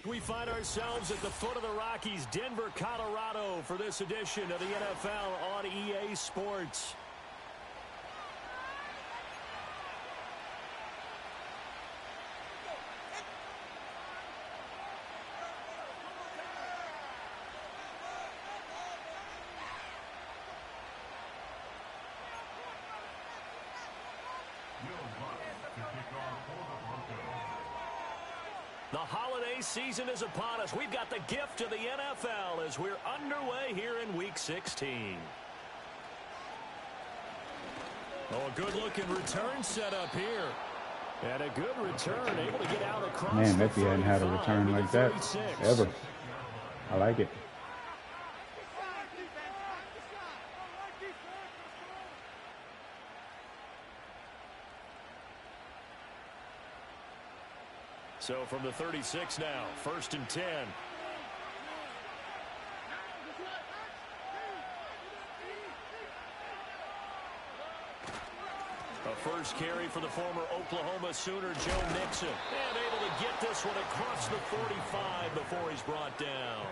We find ourselves at the foot of the Rockies, Denver, Colorado, for this edition of the NFL on EA Sports. The holiday season is upon us. We've got the gift of the NFL as we're underway here in Week 16. Oh, a good-looking return set up here. And a good return, able to get out across the 35. Man, Mephi hadn't had a return like that ever. I like it. So from the 36 now, 1st and 10. A first carry for the former Oklahoma Sooner, Joe Mixon. And able to get this one across the 45 before he's brought down.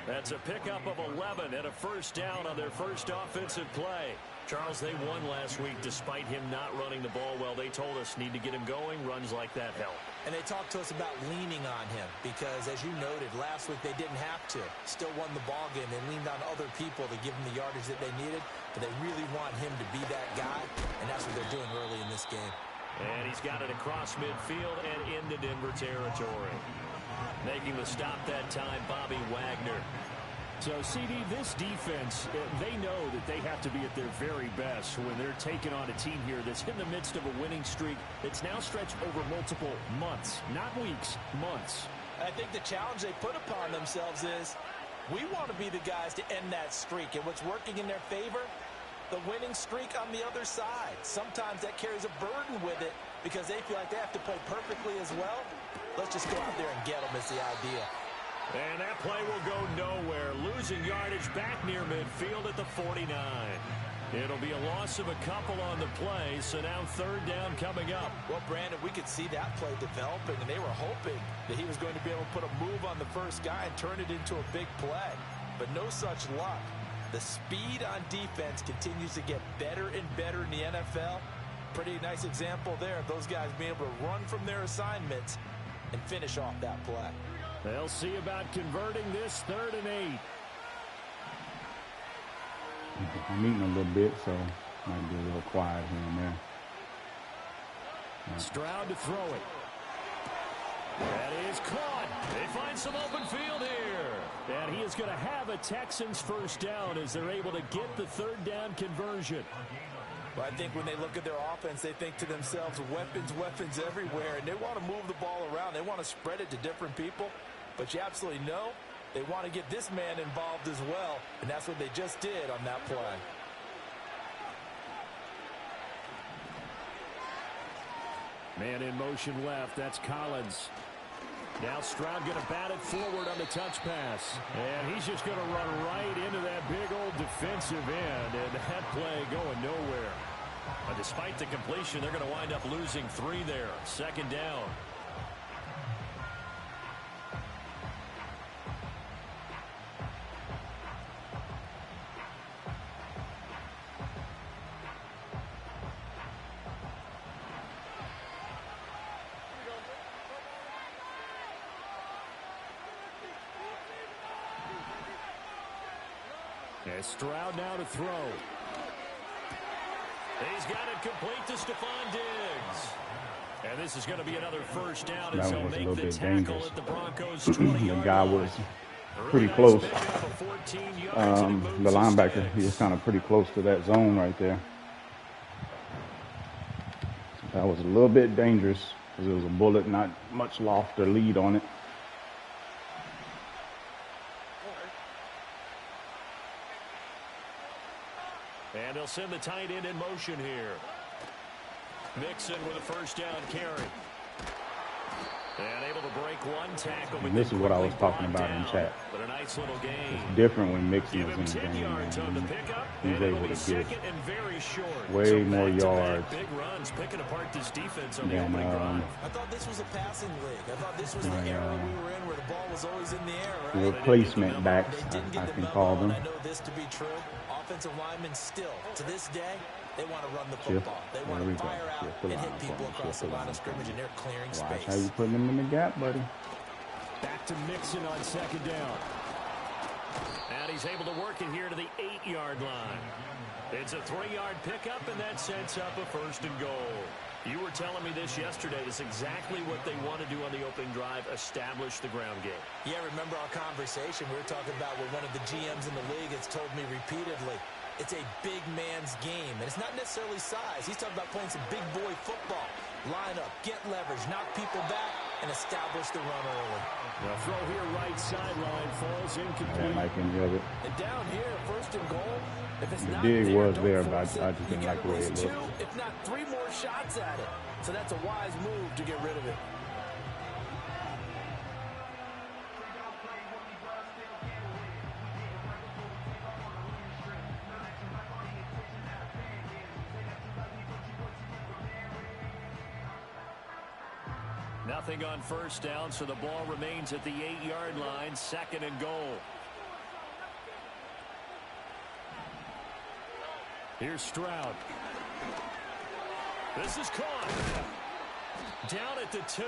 That's a pickup of 11 and a first down on their first offensive play. Charles, they won last week despite him not running the ball well. They told us need to get him going. Runs like that help. And they talked to us about leaning on him because, as you noted, last week they didn't have to. Still won the ball game. They leaned on other people to give them the yardage that they needed, but they really want him to be that guy, and that's what they're doing early in this game. And he's got it across midfield and into Denver territory. Making the stop that time, Bobby Wagner. So, CD, this defense, they know that they have to be at their very best when they're taking on a team here that's in the midst of a winning streak that's now stretched over multiple months, not weeks, months. I think the challenge they put upon themselves is we want to be the guys to end that streak. And what's working in their favor? The winning streak on the other side. Sometimes that carries a burden with it because they feel like they have to play perfectly as well. Let's just go out there and get them is the idea. And that play will go nowhere. Losing yardage back near midfield at the 49. It'll be a loss of a couple on the play, so now 3rd down coming up. Well, Brandon, we could see that play developing, and they were hoping that he was going to be able to put a move on the first guy and turn it into a big play. But no such luck. The speed on defense continues to get better and better in the NFL. Pretty nice example there of those guys being able to run from their assignments and finish off that play. They'll see about converting this 3rd and 8. I'm eating a little bit, so might be a little quiet here and there. Stroud to throw it. That is caught. They find some open field here. And he is going to have a Texans first down as they're able to get the 3rd down conversion. Well, I think when they look at their offense, they think to themselves, weapons, weapons everywhere, and they want to move the ball around. They want to spread it to different people, but you absolutely know they want to get this man involved as well, and that's what they just did on that play. Man in motion left. That's Collins. Now Stroud going to bat it forward on the touch pass. And he's just going to run right into that big old defensive end. And that play going nowhere. But despite the completion, they're going to wind up losing 3 there. 2nd down. And Stroud now to throw. He's got it complete to Stephon Diggs. And this is going to be another first down as he'll make the tackle at the Broncos' 20-yard The guy was pretty close. The linebacker, he was kind of pretty close to that zone right there. That was a little bit dangerous because it was a bullet, not much loft or lead on it. And they'll send the tight end in motion here. Mixon with a first down carry. And able to break one tackle. And this is what I was talking about in chat. But a nice little gain. It's different when Mixon Give is him in the 10 game. yards on the pickup. He's able to second get and very short. way more yards big runs, picking apart this defense on the than opening drive. I thought this was a passing league. I thought this was the era we were in where the ball was always in the air, right? replacement backs, I can call them. I know this to be true. Offensive linemen still, to this day, they want to run the football. They want to fire out and hit people across the line of scrimmage, and they're clearing space. Watch how you putting them in the gap, buddy. Back to Mixon on second down. And he's able to work it here to the 8-yard line. It's a 3-yard pickup, and that sets up a first and goal. You were telling me this yesterday. It's exactly what they want to do on the opening drive, establish the ground game. Yeah, remember our conversation we were talking about with one of the GMs in the league has told me repeatedly, it's a big man's game. And it's not necessarily size. He's talking about playing some big boy football. Line up, get leverage, knock people back, and establish the run early. The throw here right sideline falls incomplete. I like any of it. And down here, first and goal. If it's The not dig there, was don't there, but force I it. just You didn't got like the way at it least looked. 2, if not 3 more shots at it. So that's a wise move to get rid of it. Nothing on first down, so the ball remains at the 8-yard line, second and goal. Here's Stroud. This is caught. Down at the 2.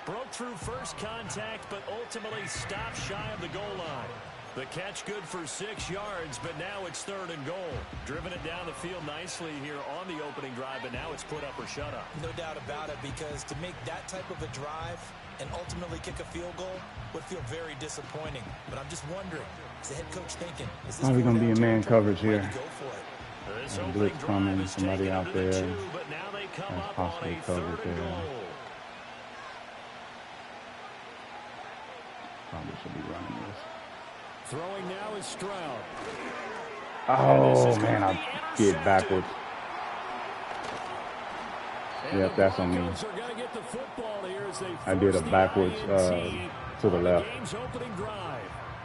Broke through first contact, but ultimately stopped shy of the goal line. The catch good for 6 yards, but now it's third and goal. Driven it down the field nicely here on the opening drive, but now it's put up or shut up. No doubt about it, because to make that type of a drive and ultimately kick a field goal would feel very disappointing. But I'm just wondering, is the head coach thinking, is this Probably going to be in man coverage here. go for it? This Blitz coming, somebody out there. But now they come That's up on possibly a third covered and there. goal. Probably should be running this. Throwing now is Stroud. Oh, man, I get backwards. Yep, that's on me. I did a backwards to the left.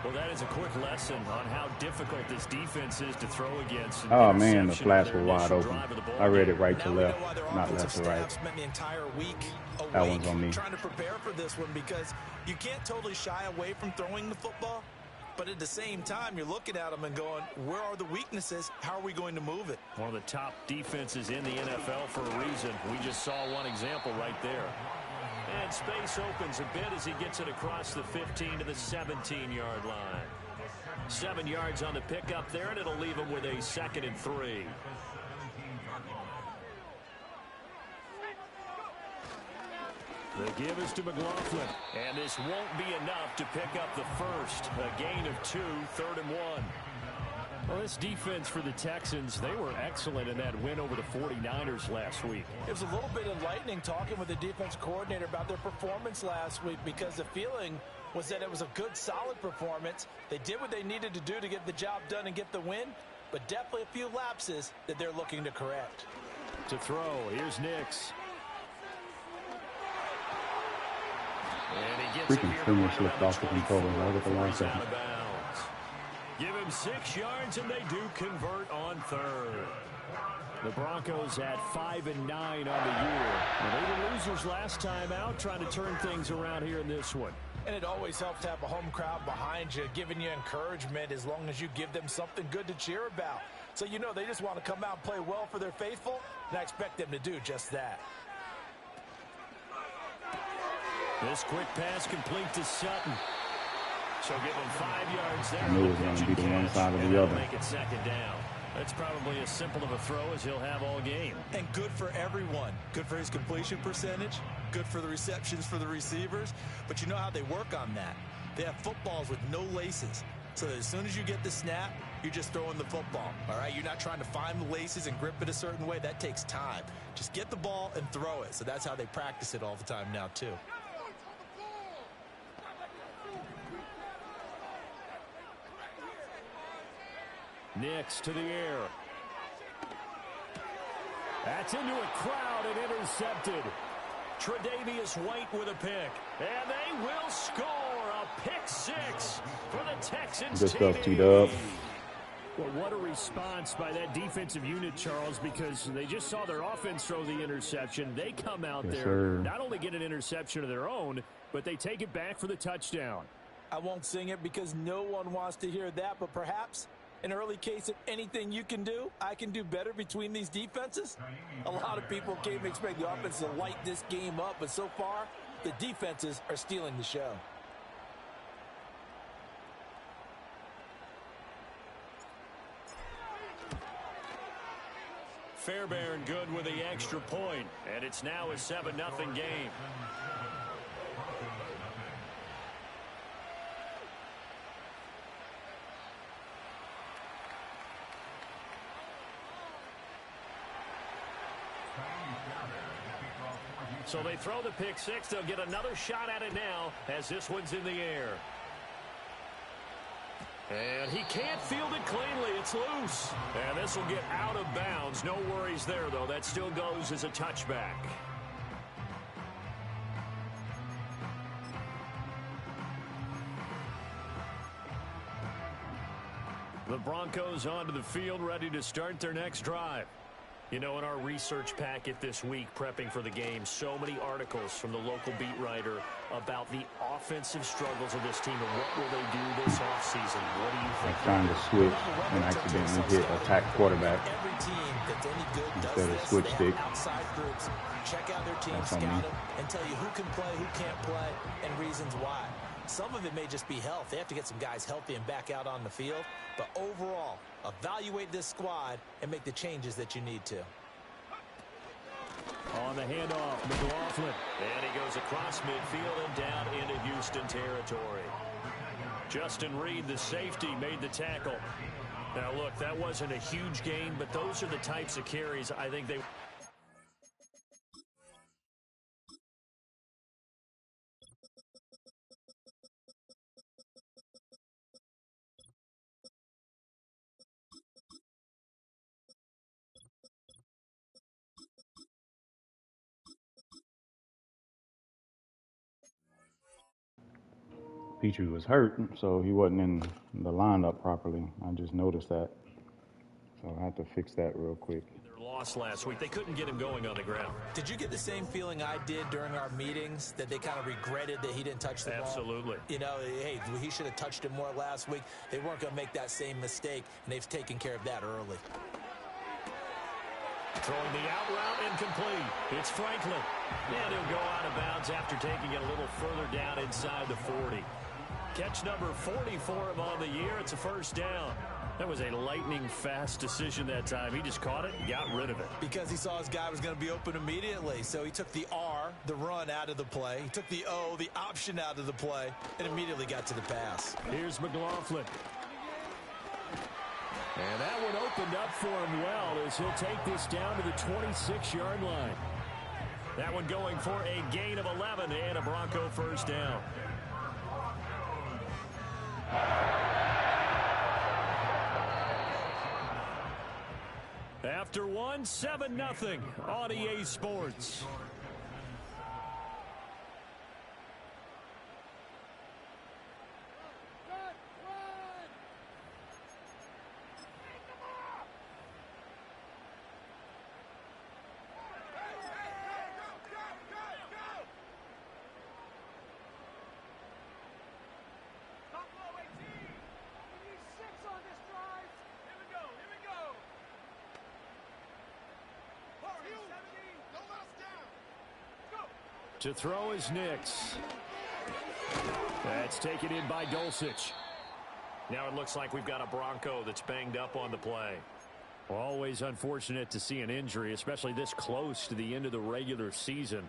Well, that is a quick lesson on how difficult this defense is to throw against. Oh, man, the flats were wide open. I read it right to left, not left to right. Spent the entire week That one's on me. trying to prepare for this one, because you can't totally shy away from throwing the football. But at the same time, you're looking at them and going, where are the weaknesses? How are we going to move it? One of the top defenses in the NFL for a reason. We just saw one example right there. And space opens a bit as he gets it across the 15 to the 17-yard line. 7 yards on the pickup there, and it'll leave him with a 2nd and 3. The give is to McLaughlin, and this won't be enough to pick up the first. A gain of 2, 3rd and 1. Well, this defense for the Texans, they were excellent in that win over the 49ers last week. It was a little bit enlightening talking with the defense coordinator about their performance last week, because the feeling was that it was a good, solid performance. They did what they needed to do to get the job done and get the win, but definitely a few lapses that they're looking to correct. To throw, here's Nix. And he gets Freaking finger slipped off the controller right at the last second. Give him 6 yards, and they do convert on third. The Broncos at 5-9 on the year. They were losers last time out, trying to turn things around here in this one. And it always helps to have a home crowd behind you, giving you encouragement as long as you give them something good to cheer about. So you know they just want to come out and play well for their faithful, and I expect them to do just that. This quick pass complete to Sutton. So give him 5 yards there. I knew it was going to be the one side or the other. Make it 2nd down. That's probably as simple of a throw as he'll have all game. And good for everyone. Good for his completion percentage. Good for the receptions for the receivers. But you know how they work on that. They have footballs with no laces. So that as soon as you get the snap, you're just throwing the football. All right? You're not trying to find the laces and grip it a certain way. That takes time. Just get the ball and throw it. So that's how they practice it all the time now, too. Nix to the air. That's into a crowd and intercepted. Tre'Davious White with a pick. And they will score a pick 6 for the Texans. Good stuff, T-Dub. Well, what a response by that defensive unit, Charles, because they just saw their offense throw the interception. They come out there, not only get an interception of their own, but they take it back for the touchdown. I won't sing it because no one wants to hear that, but perhaps an early case of anything you can do, I can do better between these defenses. A lot of people came to expect the offense to light this game up, but so far, the defenses are stealing the show. Fairbairn good with the extra point, and it's now a 7-0 game. So they throw the pick six. They'll get another shot at it now as this one's in the air. And he can't field it cleanly. It's loose. And this will get out of bounds. No worries there, though. That still goes as a touchback. The Broncos onto the field, ready to start their next drive. You know, in our research packet this week, prepping for the game, so many articles from the local beat writer about the offensive struggles of this team and what will they do this offseason. What do you think? Trying to switch and accidentally hit attack quarterback Every team that's any good instead does of switch this. They stick. have outside groups, check out their team, scout them, and tell you who can play, who can't play, and reasons why. Some of it may just be health. They have to get some guys healthy and back out on the field. But overall, evaluate this squad and make the changes that you need to. On the handoff, McLaughlin. And he goes across midfield and down into Houston territory. Justin Reed, the safety, made the tackle. Now, look, that wasn't a huge gain, but those are the types of carries I think they... Petrie was hurt, so he wasn't in the lineup properly. I just noticed that. So I had to fix that real quick. Their loss last week, they couldn't get him going on the ground. Did you get the same feeling I did during our meetings, that they kind of regretted that he didn't touch the ball? Absolutely. You know, hey, he should have touched it more last week. They weren't going to make that same mistake, and they've taken care of that early. Throwing the out route incomplete. It's Franklin. And he'll go out of bounds after taking it a little further down inside the 40. Catch number 40 for him on the year. It's a first down. That was a lightning-fast decision that time. He just caught it and got rid of it. Because he saw his guy was going to be open immediately. So he took the R, the run, out of the play. He took the O, the option, out of the play, and immediately got to the pass. Here's McLaughlin. And that one opened up for him well as he'll take this down to the 26-yard line. That one going for a gain of 11 and a Bronco first down. After one, 7-0 on EA Sports. To throw is Nix. That's taken in by Dulcich. Now it looks like we've got a Bronco that's banged up on the play. Always unfortunate to see an injury, especially this close to the end of the regular season.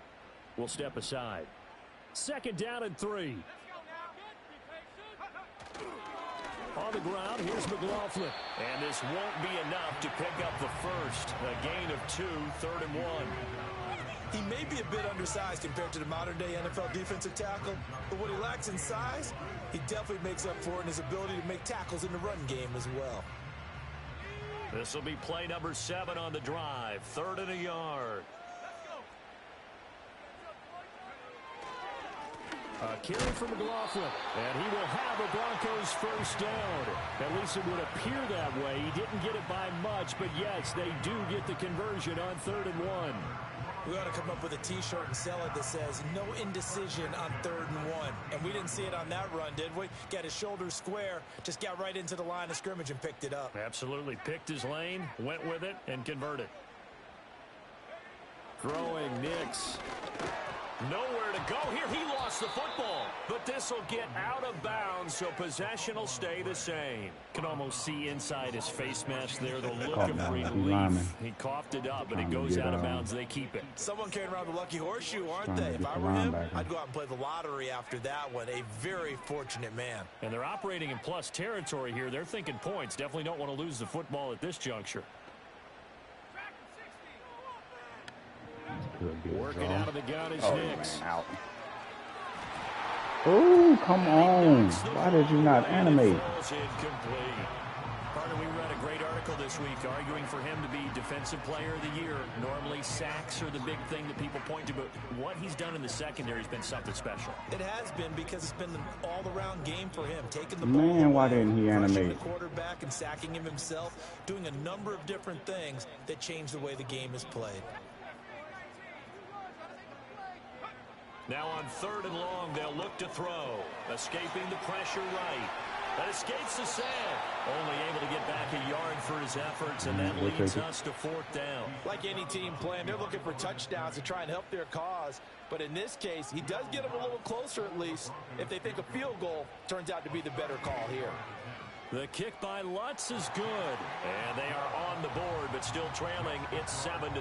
We'll step aside. Second down and 3. On the ground, here's McLaughlin. And this won't be enough to pick up the first. A gain of 2, 3rd and 1. He may be a bit undersized compared to the modern-day NFL defensive tackle, but what he lacks in size, he definitely makes up for in his ability to make tackles in the run game as well. This will be play number 7 on the drive. 3rd and 1 yard. Carry from McLaughlin, and he will have a Broncos first down. At least it would appear that way. He didn't get it by much, but yes, they do get the conversion on 3rd and 1. We ought to come up with a T-shirt and sell it that says, no indecision on 3rd and 1. And we didn't see it on that run, did we? Got his shoulders square, just got right into the line of scrimmage and picked it up. Absolutely. Picked his lane, went with it, and converted. Throwing Nix. Nowhere to go here. He lost the football, but this will get out of bounds, so possession will stay the same. Can almost see inside his face mask there the look of relief. He coughed it up, but it goes out of bounds. They keep it. Someone carrying around the lucky horseshoe, aren't they? If I were him, I'd go out and play the lottery after that one. A very fortunate man. And they're operating in plus territory here. They're thinking points. Definitely don't want to lose the football at this juncture. Working out of the gun is Nix. Oh, come on. Why did you not animate? Partner, we read a great article this week arguing for him to be Defensive Player of the Year. Normally, sacks are the big thing that people point to, but what he's done in the secondary has been something special. It has been because it's been an all-around game for him. Taking the ball Man, why didn't he animate? The quarterback and sacking him himself, doing a number of different things that change the way the game is played. Now on 3rd and long, they'll look to throw. Escaping the pressure right. That escapes the sack. Only able to get back a yard for his efforts, and that leads us to 4th down. Like any team playing, they're looking for touchdowns to try and help their cause. But in this case, he does get them a little closer at least if they think a field goal turns out to be the better call here. The kick by Lutz is good. And they are on the board, but still trailing. It's 7-3.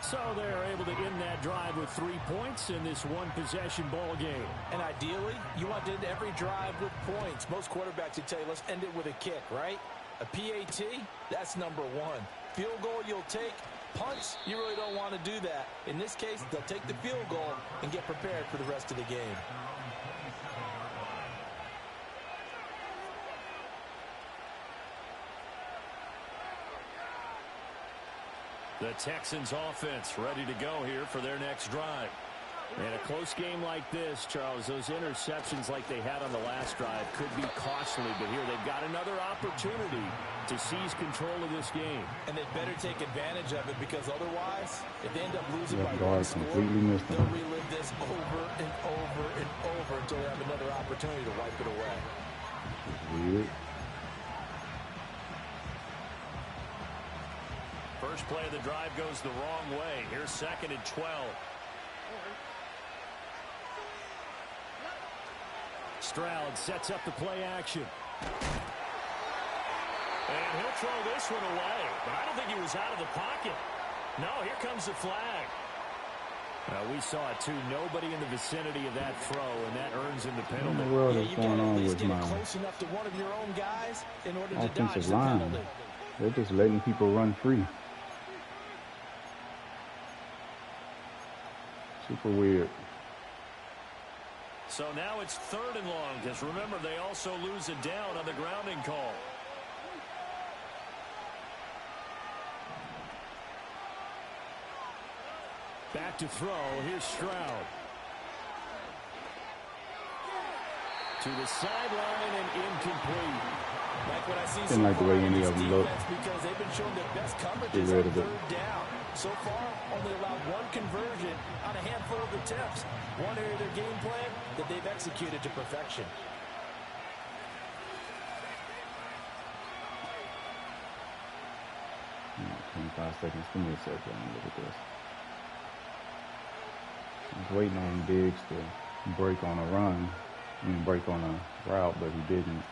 So they're able to end that drive with 3 points in this one-possession ball game. And ideally, you want to end every drive with points. Most quarterbacks would tell you, let's end it with a kick, right? A PAT, that's number 1. Field goal you'll take. Punts, you really don't want to do that. In this case, they'll take the field goal and get prepared for the rest of the game. The Texans offense ready to go here for their next drive. In a close game like this, Charles, those interceptions like they had on the last drive could be costly, but here they've got another opportunity to seize control of this game. And they'd better take advantage of it because otherwise, if they end up losing by one score, they'll relive this over and over and over until they have another opportunity to wipe it away. Weird. First play of the drive goes the wrong way. Here's 2nd and 12. Stroud sets up the play action. And he'll throw this one away. But I don't think he was out of the pocket. No, here comes the flag. We saw it too. Nobody in the vicinity of that throw, and that earns him the penalty. What in the world is going on with my close enough to one of your own guys in order to offensive dodge the line? penalty. They're just letting people run free. Super weird. So now it's 3rd and long, because remember, they also lose it down on the grounding call. Back to throw. Here's Stroud. To the sideline and incomplete. Like what I see Didn't like the way any of them look. Because they've been showing their best coverages on 3rd down. So far, only allowed 1 conversion on a handful of attempts. One area of their game plan that they've executed to perfection. Hmm, 25 seconds. Give me a second. Look at this. I was waiting on Diggs to break on a run. Break on a route, but he didn't.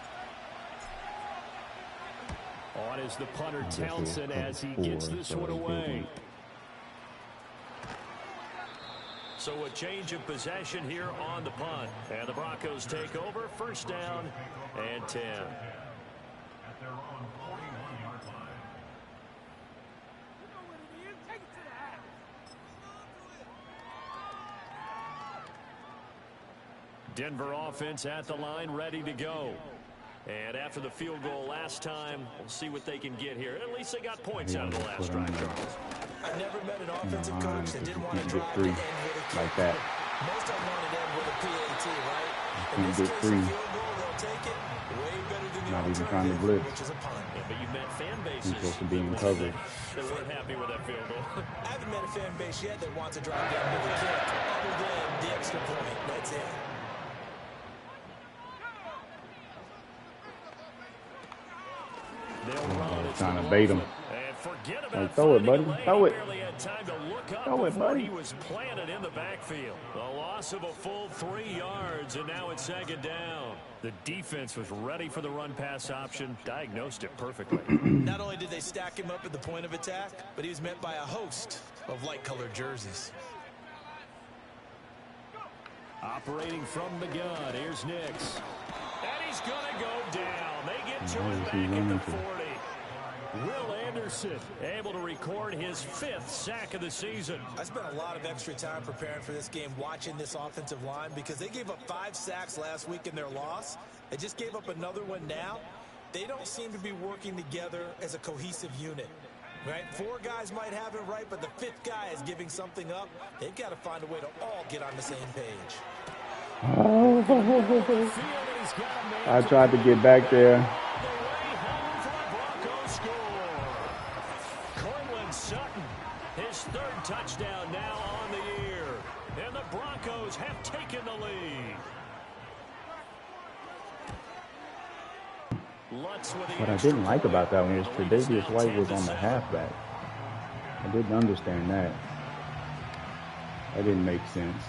On is the punter Townsend as he gets this one away. So a change of possession here on the punt. And the Broncos take over. 1st down and 10. Denver offense at the line, ready to go. And after the field goal last time, we'll see what they can get here. At least they got points out of the last drive, Charles. I've never met an offensive coach that didn't want to drive like that. Most unwanted end with a PAT, right? In Can't this get case, free. a field goal, they'll take it. Way better than the Not even trying to alternative, blitz. which is a punt. Yeah, but you met fan bases He's supposed to be in coverage. that weren't happy with that field goal. I haven't met a fan base yet that wants to drive down to the kick other than the extra point. That's it. Trying to bait him. Like, throw it, buddy. Throw it. Throw it, buddy. He was planted in the backfield. The loss of a full 3 yards, and now it's second down. The defense was ready for the run-pass option, diagnosed it perfectly. Not only did they stack him up at the point of attack, but he was met by a host of light-colored jerseys. Operating from the gun, here's Nix. And he's going to go down. They get to him back at the 40. Will Anderson able to record his 5th sack of the season. I spent a lot of extra time preparing for this game, watching this offensive line, because they gave up 5 sacks last week in their loss. They just gave up another one now. They don't seem to be working together as a cohesive unit. Right? 4 guys might have it right, but the 5th guy is giving something up. They've got to find a way to all get on the same page. I tried to get back there. Sutton, his 3rd touchdown now on the year. And the Broncos have taken the lead. What I didn't like about that one is Tre'Davious White was on the halfback. I didn't understand that. That didn't make sense.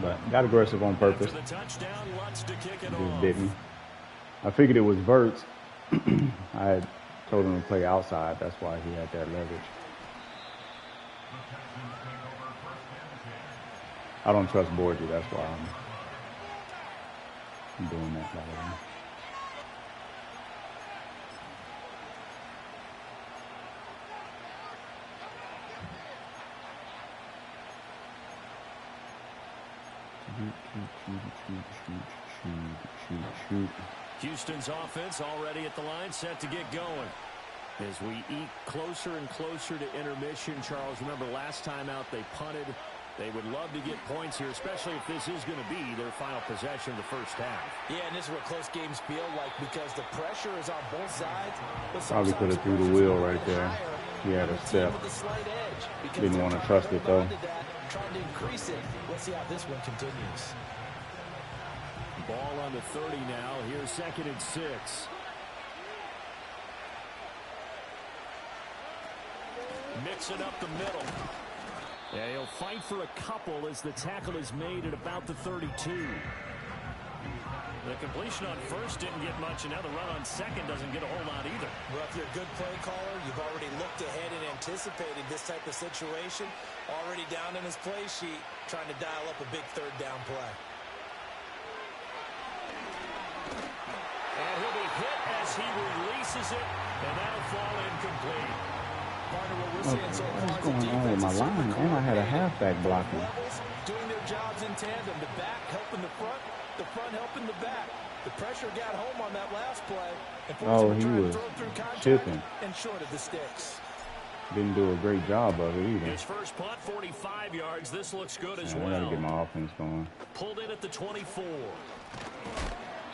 But got aggressive on purpose. Just didn't. I figured it was Verts. I had told him to play outside. That's why he had that leverage. I don't trust Borgie. That's why I'm doing that, by the way. Shoot. Houston's offense already at the line, set to get going. As we eke closer and closer to intermission, Charles, remember last time out they punted. They would love to get points here, especially if this is going to be their final possession of the first half. Yeah, and this is what close games feel like because the pressure is on both sides. Probably could have threw the wheel right there. He had a step. Didn't want to trust it, though. Trying to increase it. Let's see how this one continues. Ball on the 30 now. Here's 2nd and 6. Mix it up the middle. Yeah, he'll fight for a couple as the tackle is made at about the 32. The completion on first didn't get much, and now the run on second doesn't get a whole lot either. Well, if you're a good play caller, you've already looked ahead and anticipated this type of situation. Already down in his play sheet, trying to dial up a big 3rd down play. And he'll be hit as he releases it, and that'll fall incomplete. Partner, what we're seeing so far What's going on with my line? And I had a halfback blocking. Doing their jobs in tandem. The back helping the front helping the back. The pressure got home on that last play. Oh, he was chipping. And short of the sticks. Didn't do a great job of it either. His first punt, 45 yards. This looks good as well. I gotta get my offense going. Pulled in at the 24.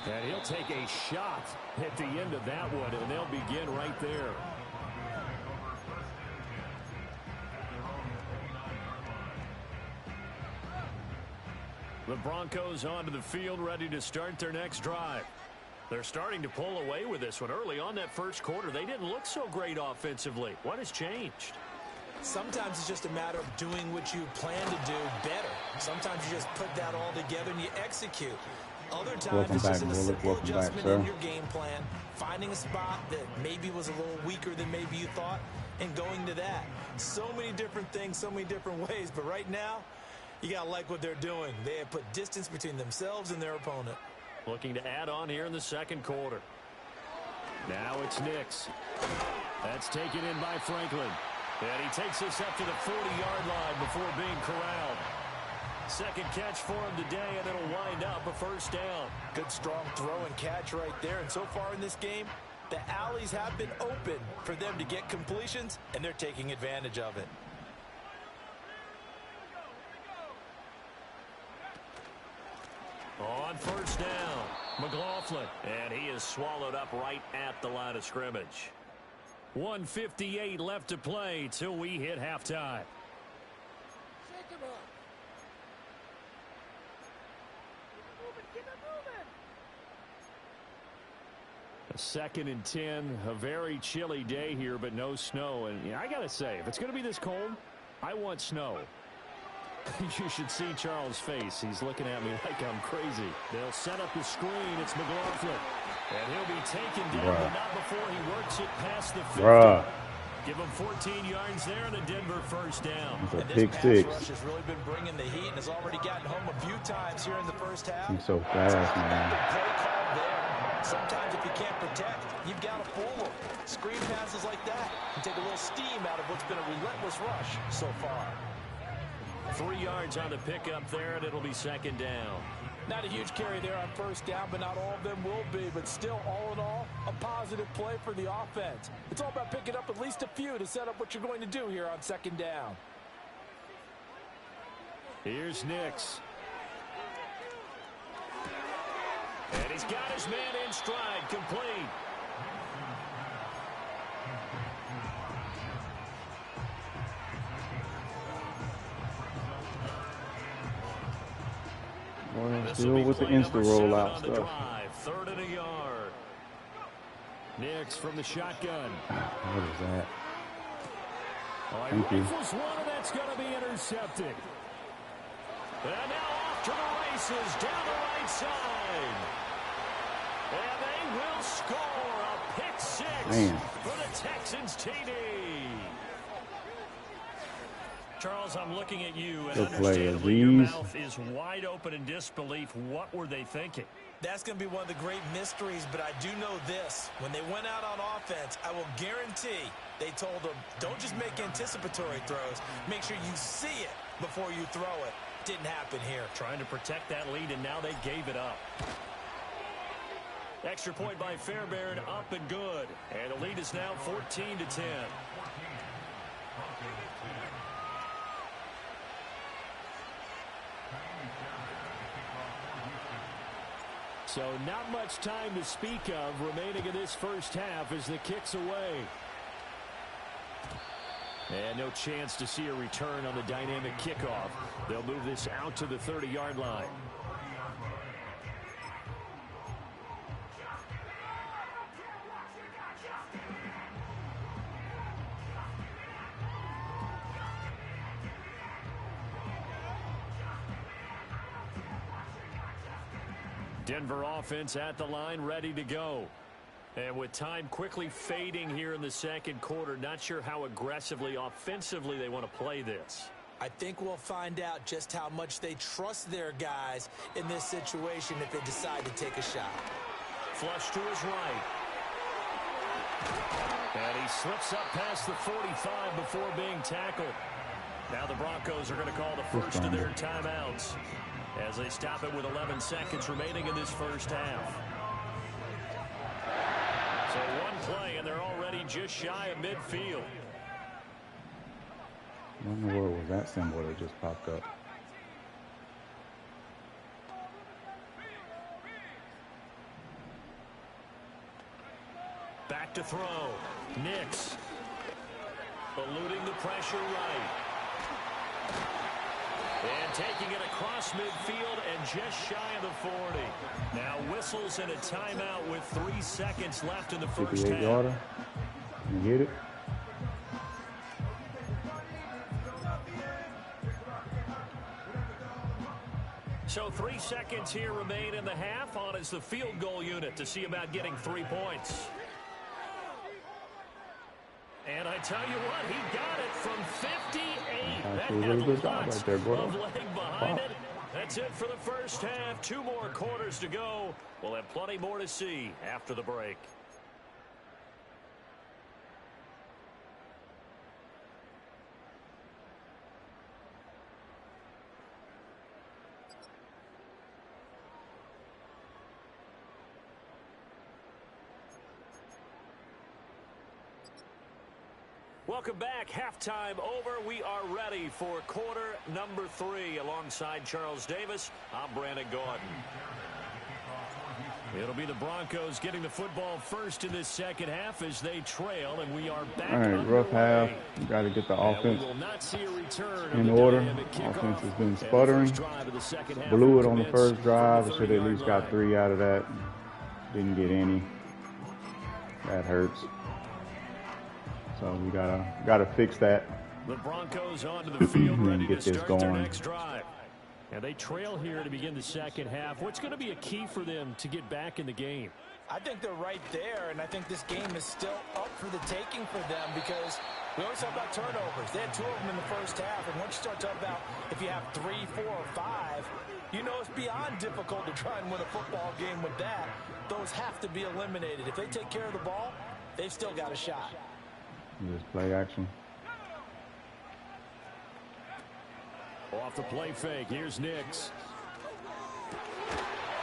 And he'll take a shot at the end of that one, and they'll begin right there. The Broncos onto the field, ready to start their next drive. They're starting to pull away with this one. Early on that first quarter, they didn't look so great offensively. What has changed? Sometimes it's just a matter of doing what you plan to do better. Sometimes you just put that all together and you execute. Other times it's just a simple adjustment in your game plan, finding a spot that maybe was a little weaker than maybe you thought, and going to that. So many different things, so many different ways, but right now, you got to like what they're doing. They have put distance between themselves and their opponent. Looking to add on here in the second quarter. Now it's Nix. That's taken in by Franklin. And he takes us up to the 40-yard line before being corralled. Second catch for him today, and it'll wind up a first down. Good, strong throw and catch right there. And so far in this game, The alleys have been open for them to get completions, and they're taking advantage of it. On first down, McLaughlin, and he is swallowed up right at the line of scrimmage. 1:58 left to play till we hit halftime. A 2nd and 10, a very chilly day here, but no snow. And I got to say, if it's going to be this cold, I want snow. You should see Charles' face. He's looking at me like I'm crazy. They'll set up the screen. It's McLaughlin. And he'll be taken down, but not before he works it past the 50. Give him 14 yards there and a Denver first down. And this pass rush has really been bringing the heat and has already gotten home a few times here in the first half. He's so fast, man. Play call there. Sometimes if you can't protect, you've got to fool them. Screen passes like that can take a little steam out of what's been a relentless rush so far. 3 yards on the pickup there, and it'll be 2nd down. Not a huge carry there on first down, but not all of them will be. But still, all in all, a positive play for the offense. It's all about picking up at least a few to set up what you're going to do here on 2nd down. Here's Nix. And he's got his man in stride, complete. Still with the insta rollout stuff. Drive, 3rd and a yard. Nix from the shotgun. What is that? Thank you. One, and that's going to be intercepted. And now off to the races down the right side. And they will score a pick 6 for the Texans TD. Charles, I'm looking at you, and understandably your mouth is wide open in disbelief. What were they thinking? That's going to be one of the great mysteries, but I do know this. When they went out on offense, I will guarantee they told them, don't just make anticipatory throws. Make sure you see it before you throw it. Didn't happen here. Trying to protect that lead, and now they gave it up. Extra point by Fairbairn, up and good. And the lead is now 14-10. So not much time to speak of remaining in this first half as the kick's away. And no chance to see a return on the dynamic kickoff. They'll move this out to the 30-yard line. Denver offense at the line, ready to go. And with time quickly fading here in the 2nd quarter, not sure how aggressively, offensively they want to play this. I think we'll find out just how much they trust their guys in this situation if they decide to take a shot. Flush to his right. And he slips up past the 45 before being tackled. Now the Broncos are going to call the first of their timeouts as they stop it with 11 seconds remaining in this first half. So one play, and they're already just shy of midfield. What in the world was that symbol that just popped up? Back to throw. Nix. Eluding the pressure right. And taking it across midfield and just shy of the 40. Now whistles and a timeout with 3 seconds left in the first half. 58-yarder. You get it? So 3 seconds here remain in the half. On is the field goal unit to see about getting 3 points. And I tell you what, he got it from 58. That had a lot of leg behind it. That's it for the first half. 2 more quarters to go. We'll have plenty more to see after the break. Welcome back. Halftime over. We are ready for quarter number 3. Alongside Charles Davis, I'm Brandon Gordon. It'll be the Broncos getting the football first in this second half as they trail, and we are back. All right, rough half. You got to get the offense in order. Offense has been sputtering. Blew it on the first drive. Should have at least got 3 out of that. Didn't get any. That hurts. So we gotta fix that. The Broncos onto the field ready get to this start their going. next drive. And they trail here to begin the second half. What's going to be a key for them to get back in the game? I think they're right there, and I think this game is still up for the taking for them because we always talk about turnovers. They had 2 of them in the first half, and once you start talking about if you have 3, 4, or 5, you know it's beyond difficult to try and win a football game with that. Those have to be eliminated. If they take care of the ball, they've still got a shot. Just play action. Off the play fake, here's Nix.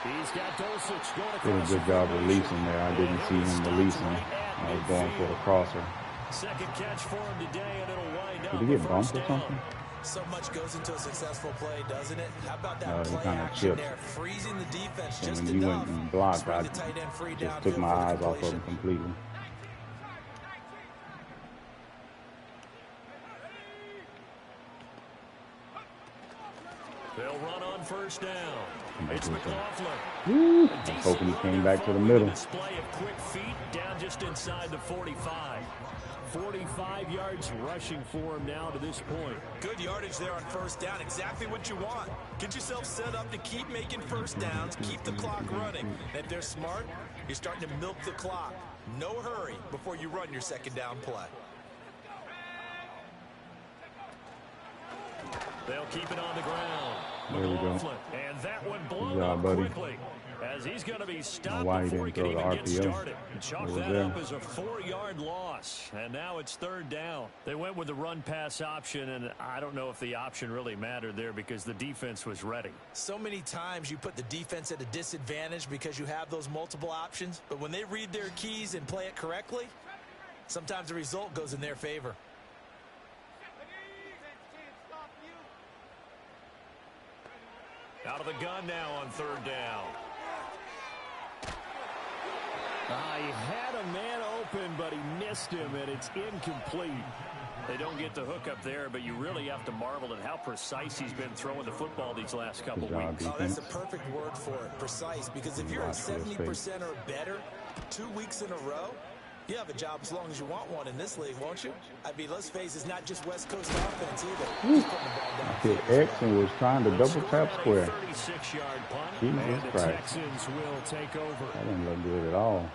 He's got Dulcich going across. Did a good job releasing there. I didn't see him releasing. I was going for the crosser. Second catch for him today, and it'll wind up. Did he get bumped or something? So much goes into a successful play, doesn't it? How about that play kind of action chipped. there, freezing the defense And just when he enough. went and blocked, to bring I the tight end free just downfield took my for the eyes off of completion. him completely. They'll run on first down. It's McLaughlin. Woo! I was hoping he came back to the middle. Display of quick feet down just inside the 45. 45 yards rushing for him now to this point. Good yardage there on first down. Exactly what you want. Get yourself set up to keep making first downs, keep the clock running. And if they're smart, you're starting to milk the clock. No hurry before you run your second down play. They'll keep it on the ground. There we go. And that one blown job, up buddy. quickly as he's going to be stopped why he before he didn't can throw even the get RPO. started. Chalk It was that there. up as a 4-yard loss. And now it's third down. They went with the run-pass option, and I don't know if the option really mattered there because the defense was ready. So many times you put the defense at a disadvantage because you have those multiple options. But when they read their keys and play it correctly, sometimes the result goes in their favor. Out of the gun now on third down. He had a man open, but he missed him, and it's incomplete. They don't get the hook up there, but you really have to marvel at how precise he's been throwing the football these last couple weeks. Oh, that's the perfect word for it, precise, because if you're at 70% or better 2 weeks in a row, you have a job as long as you want one in this league, won't you? I mean, let's face it, it's not just West Coast offense either. Just putting the ball down. Hit X and was trying to double tap square. 36-yard punt, Jesus and the Christ. Texans will take over. That didn't look good at all.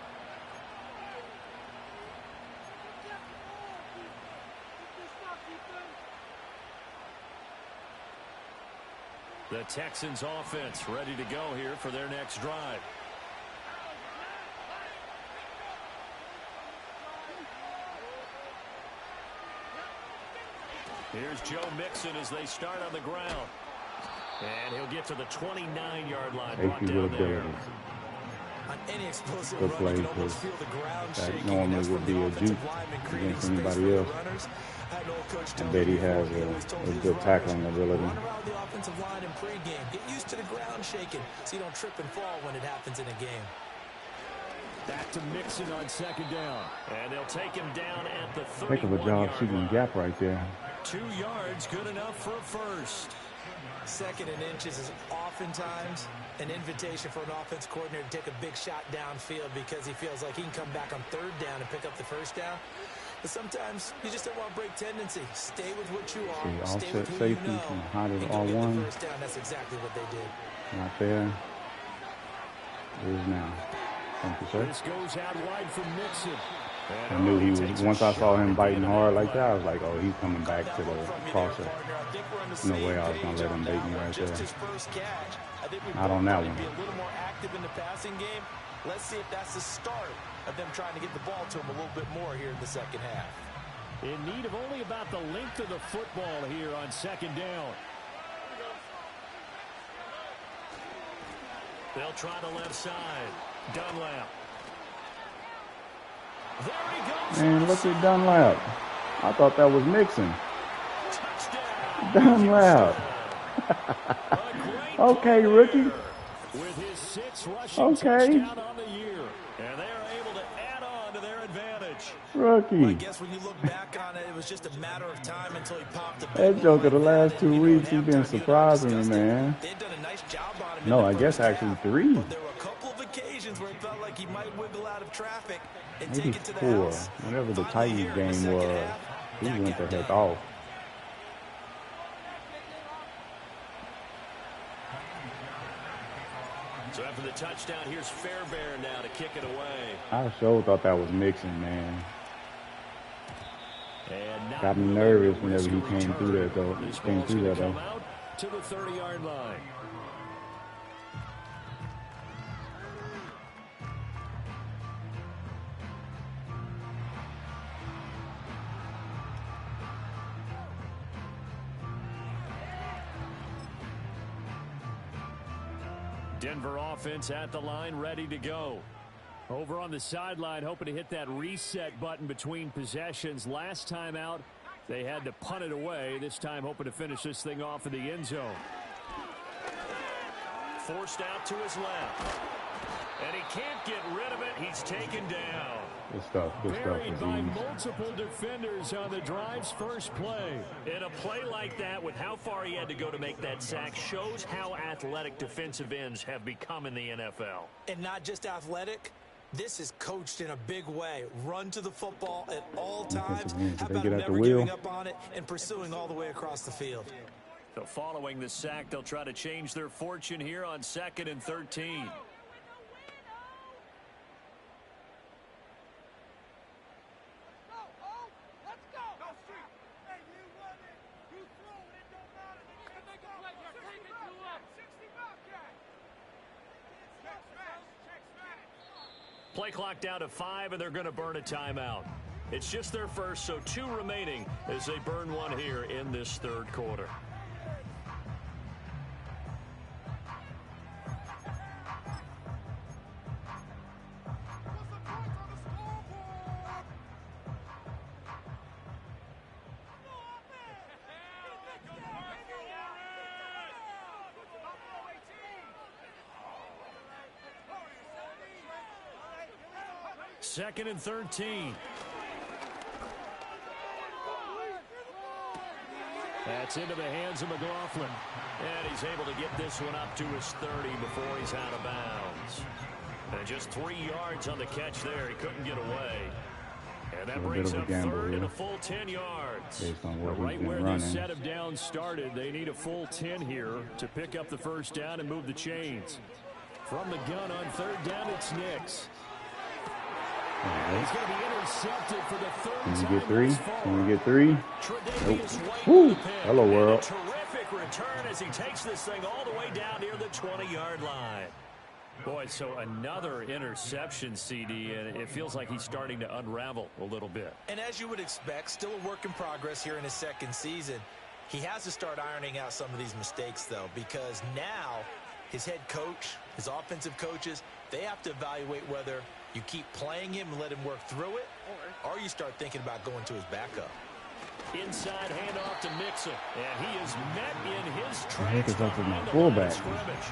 The Texans offense ready to go here for their next drive. Here's Joe Mixon as they start on the ground. And he'll get to the 29-yard line. Brought Safety down with there. abilities. On any explosive Good run, play, you can almost because feel the ground that shaking. normally That's would from be the a offensive juke lineman creating against space anybody for the else. runners. I had an old coach I tell bet me he has before, he always told a his good runners, tackling ability. run around the offensive line in pregame. Get used to the ground shaking so you don't trip and fall when it happens in a game. Back to Mixon on second down. And they'll take him down at the 31-yard Heck of a job shooting line. gap right there. 2 yards, good enough for a first. Second and inches is oftentimes an invitation for an offense coordinator to take a big shot downfield because he feels like he can come back on third down and pick up the first down. But sometimes you just don't want to break tendency. Stay with what you are. See, Stay with offset who you safety know. from hide And it go all get the one. first down. That's exactly what they did. Not there. It is now. Thank you, sir. This goes out wide from Mixon. I knew he was, once I saw him biting hard like that, I was like, oh, he's coming back to the crosser. No way I was going to let him bait me right there. Not on that one. Be a little more active in the passing game. Let's see if that's the start of them trying to get the ball to him a little bit more here in the second half. In need of only about the length of the football here on second down. They'll try the left side. Dunlap. There he goes. Man, look at Dunlap. I thought that was Mixon. Damn loud. Okay, rookie. With his 6th rushing Okay. touchdown on the year. And they are able to add on to their advantage. Rookie. Well, I guess when you look back on it, it was just a matter of time until he popped the big That joker the like last that. 2 weeks, he's been surprising me, man. They'd done a nice job on him. No, I guess actually 3. But there were a couple of occasions where it felt like he might wiggle out of traffic and Maybe take it to the 4. house. Whatever the Finally, Titans here in the game second was, half, he that went the got heck done. off. So after the touchdown, here's Fairbairn now to kick it away. I sure thought that was Mixon, man. And Got me nervous whenever he came through that, though. Came through that, though. Out to the 30-yard line. Denver offense at the line, ready to go. Over on the sideline, hoping to hit that reset button between possessions. Last time out, they had to punt it away. This time, hoping to finish this thing off in the end zone. Forced out to his left. And he can't get rid of it. He's taken down. Good stuff. Good stuff. Buried by multiple defenders on the drive's first play. And a play like that, with how far he had to go to make that sack, shows how athletic defensive ends have become in the NFL. And not just athletic. This is coached in a big way. Run to the football at all times. How about never giving up on it and pursuing all the way across the field? So following the sack, they'll try to change their fortune here on 2nd and 13. Play clock down to 5, and they're going to burn a timeout. It's just their first, so 2 remaining as they burn one here in this 3rd quarter. Second and 13. That's into the hands of McLaughlin. And he's able to get this one up to his 30 before he's out of bounds. And just 3 yards on the catch there. He couldn't get away. And that brings up 3rd and a full 10 yards. Based on what right he's been where running. this set of downs started, they need a full 10 here to pick up the first down and move the chains. From the gun on 3rd down, it's Nix. He's going to be intercepted for the 3rd time. Can we get 3? Can we get 3? Nope. Woo! Hello, world. Terrific return as he takes this thing all the way down near the 20-yard line. Boy, so another interception, CD, and it feels like he's starting to unravel a little bit. And as you would expect, still a work in progress here in his 2nd season. He has to start ironing out some of these mistakes, though, because now his head coach, his offensive coaches, they have to evaluate whether you keep playing him and let him work through it, or you start thinking about going to his backup. Inside handoff to Mixon, and he is met in his tracks behind the line of scrimmage.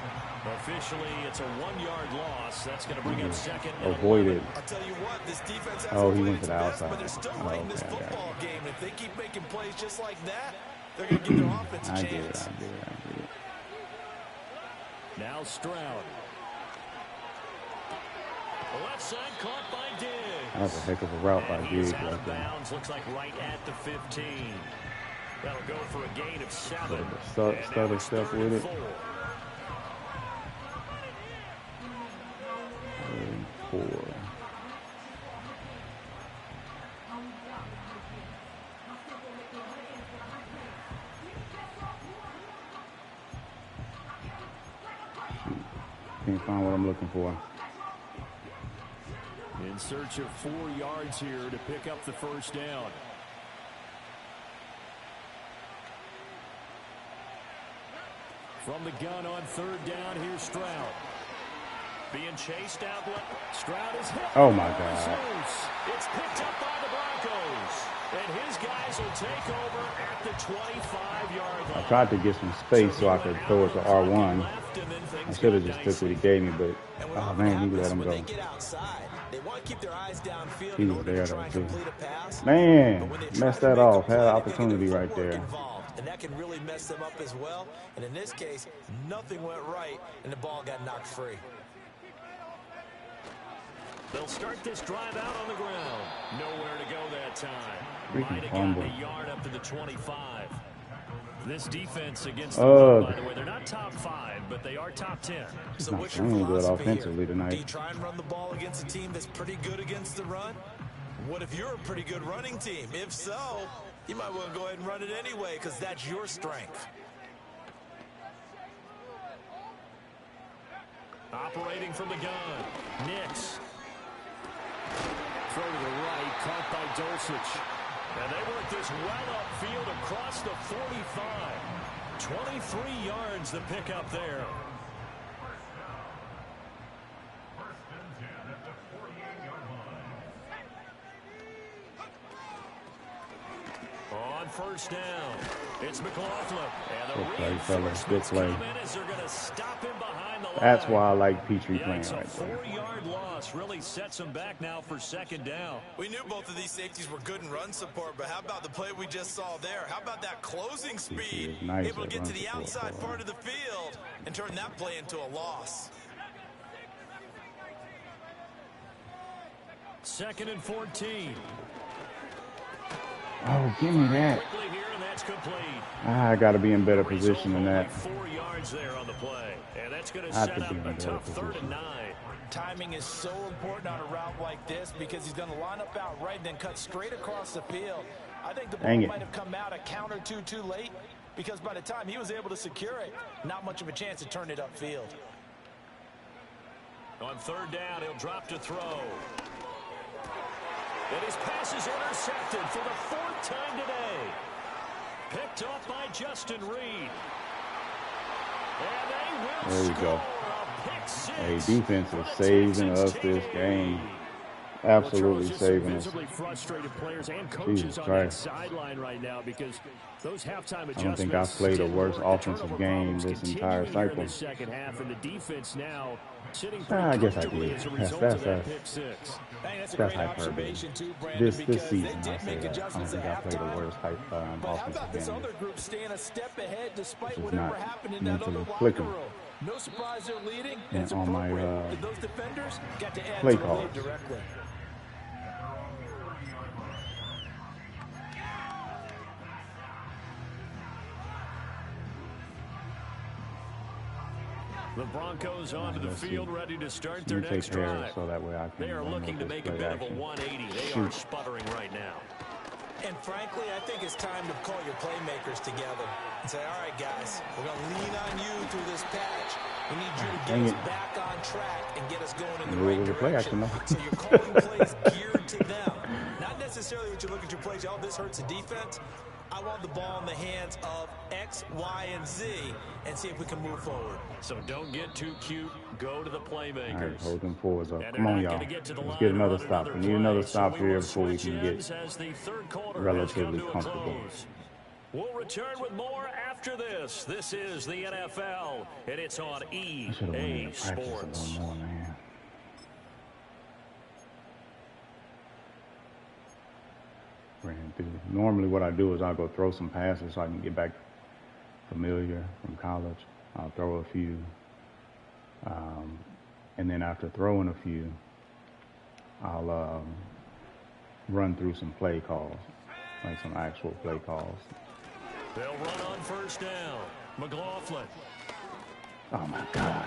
Officially, it's a 1-yard loss. That's going to bring up 2nd and 11. I'll tell you what, this defense has he went to the outside. But they're still playing this football game. If they keep making plays just like that, they're going to give their offense a chance. I get it. Now Stroud. Left side caught by Diggs. That's a heck of a route by Diggs. Out of bounds, looks like right at the 15. That'll go for a gain of 7. Stutter step with it. 4. Can't find what I'm looking for. In search of 4 yards here to pick up the first down. From the gun on 3rd down, here's Stroud. Being chased out. Stroud is hit. Oh, my God. It's picked up by the Broncos. And his guys will take over at the 25-yard line. I tried to get some space so I could throw it to R1. I should have just took what he gave me, but, oh, man, he let him go. He was there, though, too. Man, messed that off. Had an opportunity right there. And that can really mess them up as well. And in this case, nothing went right, and the ball got knocked free. They'll start this drive out on the ground. Nowhere to go that time. Freaking Might have fumble. gotten a yard up to the 25. This defense against the run, by the way, they're not top 5, but they are top 10. He's not playing good offensively tonight. Do you try and run the ball against a team that's pretty good against the run? What if you're a pretty good running team? If so, you might want to go ahead and run it anyway because that's your strength. Operating from the gun. Nix. Throw to the right, caught by Dulcich. And they work this well upfield across the 45. 23 yards to pick up there. On first down, it's McLaughlin. And the reinforcements come in as they're going to stop him behind the line. That's why I like Petrie playing right there. 4-yard loss really sets him back now for second down. We knew both of these safeties were good in run support, but how about the play we just saw there? How about that closing speed? Nice, able to get to the outside part of the field and turn that play into a loss. 2nd and 14. Oh, give me that. I got to be in better position than that. 4 yards there on the play. And that's going to set up a tough 3rd and 9. Timing is so important on a route like this because he's going to line up out right and then cut straight across the field. I think the ball might have come out a count or two too late because by the time he was able to secure it, not much of a chance to turn it upfield. On 3rd down, he'll drop to throw. And his pass is intercepted for the 4th time today. Picked off by Justin Reed. And they will there we go. Hey, defense is saving us this game. Absolutely saving us. Frustrated players and coaches on that sideline right now because those halftime adjustments. I don't think I've played a worse offensive game this entire cycle. The second half and the defense now sitting I guess I did. That's hyperbole. This season, I say that. I don't think I played a worse offensive game. Other group staying a step ahead despite Which is whatever not happened in that other mentally locker clicking. room. No surprise they're leading. And on my those defenders got to add play to the calls. lead directly. The Broncos onto the field, ready to start their next care drive. So that way I can they are looking to make a bit of a 180. They are sputtering right now. And frankly, I think it's time to call your playmakers together and say, all right, guys, we're going to lean on you through this patch. We need you to get us back on track and get us going in the right direction. So you're calling plays geared to them. Not necessarily what you look at your plays, oh, this hurts the defense. I want the ball in the hands of X, Y, and Z and see if we can move forward. So don't get too cute. Go to the playmakers. All right, hold them forwards up. Come on, y'all. Let's get another stop. We need another stop here before we can get relatively comfortable. We'll return with more after this. This is the NFL, and it's on EA Sports. Ran through. Normally what I do is I'll go throw some passes so I can get back familiar from college. I'll throw a few. And then after throwing a few, I'll run through some play calls, like some actual play calls. They'll run on first down. McLaughlin. Oh, my God.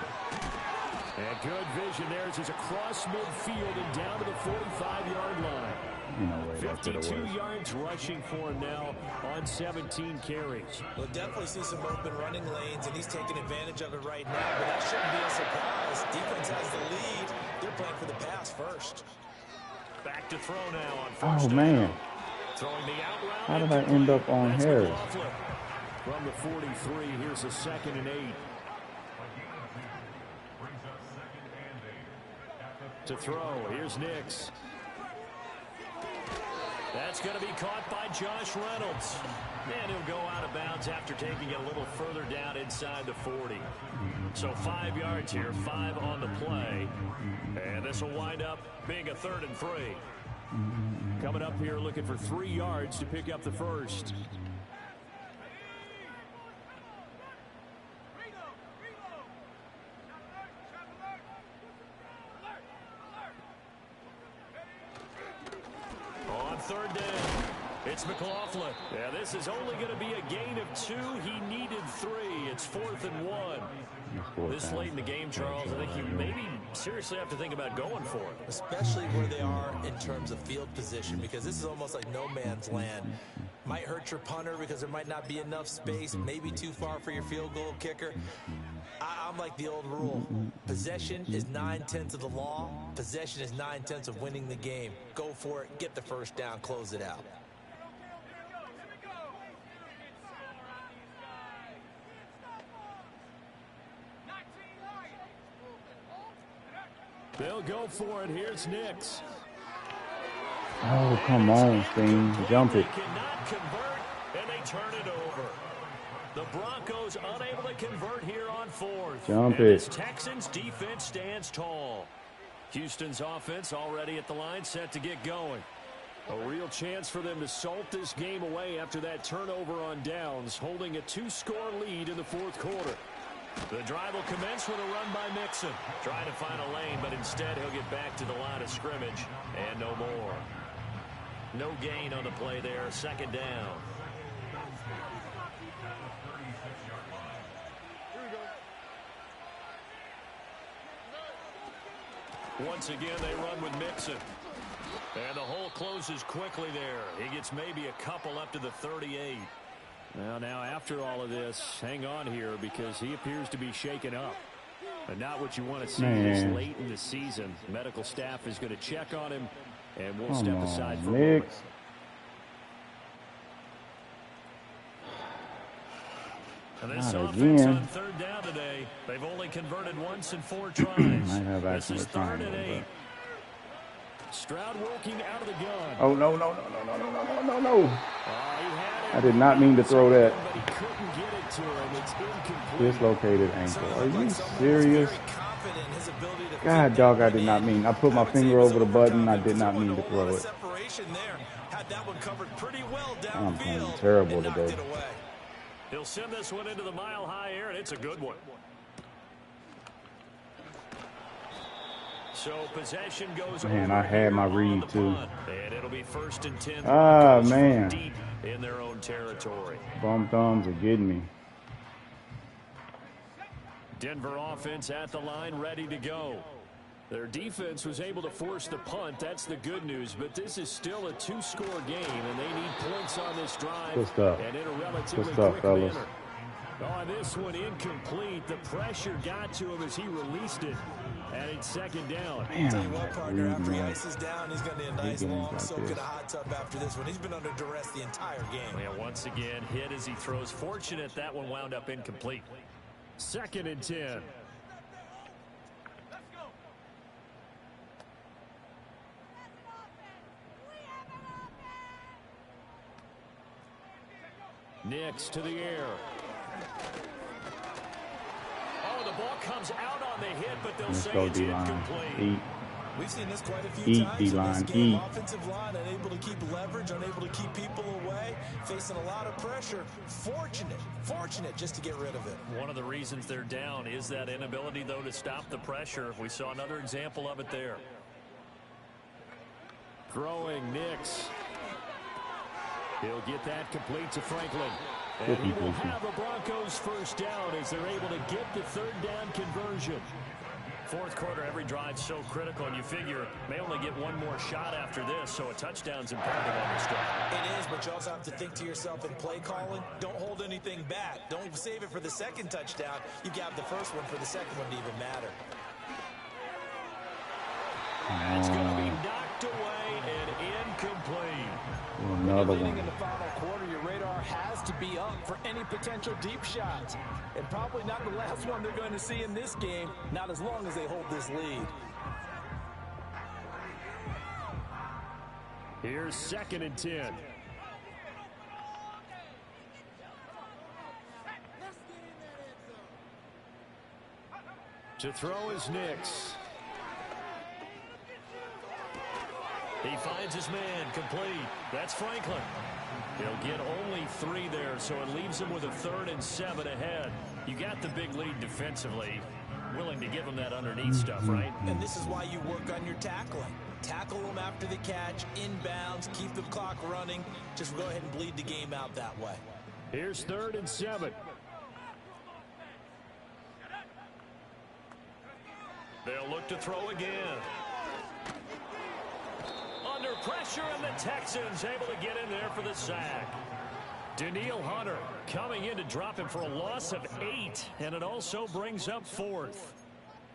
And good vision there as he's across midfield and down to the 45-yard line. No way, 52 yards rushing for him now on 17 carries. We'll definitely see some open running lanes, and he's taking advantage of it right now, but that shouldn't be a surprise. Defense has the lead. They're playing for the pass first. Back to throw now on first down. Man. Throwing the out route. How did I end up on Harris? From the 43, here's a 2nd and 8. To throw, here's Nix. That's going to be caught by Josh Reynolds. And he'll go out of bounds after taking it a little further down inside the 40. So 5 yards here, 5 on the play. And this will wind up being a 3rd and 3. Coming up here looking for 3 yards to pick up the first. On 3rd down, it's McLaughlin. Yeah, this is only going to be a gain of 2. He needed 3. It's 4th and 1. This late in the game, Charles, I think you maybe seriously have to think about going for it. Especially where they are in terms of field position, because this is almost like no man's land. Might hurt your punter because there might not be enough space, maybe too far for your field goal kicker. I'm like the old rule. Possession is 9/10 of the law. Possession is 9/10 of winning the game. Go for it, get the first down, close it out. They'll go for it. Here's Nix. Oh, come on, Sting. Jump it. They cannot convert, and they turn it over. The Broncos unable to convert here on 4th. Jump and it. this Texans defense stands tall. Houston's offense already at the line, set to get going. A real chance for them to salt this game away after that turnover on downs, holding a 2-score lead in the 4th quarter. The drive will commence with a run by Mixon. Trying to find a lane, but instead he'll get back to the line of scrimmage. And no more. No gain on the play there. 2nd down. Once again, they run with Mixon. And the hole closes quickly there. He gets maybe a couple up to the 38. Well, now after all of this, hang on here because he appears to be shaken up. And not what you want to see this late in the season. Medical staff is going to check on him, and we'll step aside for a moment. And this offense on 3rd down today, they've only converted once in 4 tries. This is 3rd and 8. Stroud working out of the gun. Oh, no. I did not mean to throw that. But he couldn't get it to him. It's incomplete. Dislocated ankle. Are you serious? God, dog, I did not mean. I put my finger over the button. I did not mean to throw it. I'm playing terrible today. He'll send this one into the mile-high air, and it's a good one. So possession goes over. Man, I had my read too. And it'll be 1st and 10. Ah, man. Deep in their own territory. Bum thumbs are getting me. Denver offense at the line, ready to go. Their defense was able to force the punt. That's the good news. But this is still a 2-score game, and they need points on this drive. Good stuff. And in a relatively Good stuff, quick fellas. manner. Oh, this one incomplete. The pressure got to him as he released it. And it's 2nd down. Man, Tell you what, partner, after he ices down, he's going to need a nice long soak in a hot tub after this one. He's been under duress the entire game. Yeah, once again, hit as he throws. Fortunate that one wound up incomplete. 2nd and 10. Nix to the air. Oh, the ball comes out on the hit, but they'll say it's incomplete. We've seen this quite a few times in this game. Eat. Offensive line unable to keep leverage, unable to keep people away, facing a lot of pressure. Fortunate just to get rid of it. One of the reasons they're down is that inability, though, to stop the pressure. We saw another example of it there. Throwing Nix. He'll get that complete to Franklin. And he will have a Broncos 1st down as they're able to get the 3rd down conversion. 4th quarter, every drive so critical, and you figure may only get one more shot after this, so a touchdown's imperative on this drive. It is, but you also have to think to yourself in play calling, don't hold anything back. Don't save it for the 2nd touchdown. You got the 1st one for the 2nd one to even matter. That's going to be knocked away and incomplete. Another one. In the final quarter, your radar has to be up for any potential deep shots. And probably not the last one they're going to see in this game, not as long as they hold this lead. Here's 2nd and 10. To throw is Nix. He finds his man, complete. That's Franklin. He'll get only 3 there, so it leaves him with a 3rd and 7 ahead. You got the big lead defensively. Willing to give him that underneath stuff, right? And this is why you work on your tackling. Tackle them after the catch, inbounds, keep the clock running. Just go ahead and bleed the game out that way. Here's 3rd and 7. They'll look to throw again. Under pressure, and the Texans able to get in there for the sack. Daniil Hunter coming in to drop him for a loss of 8, and it also brings up 4th.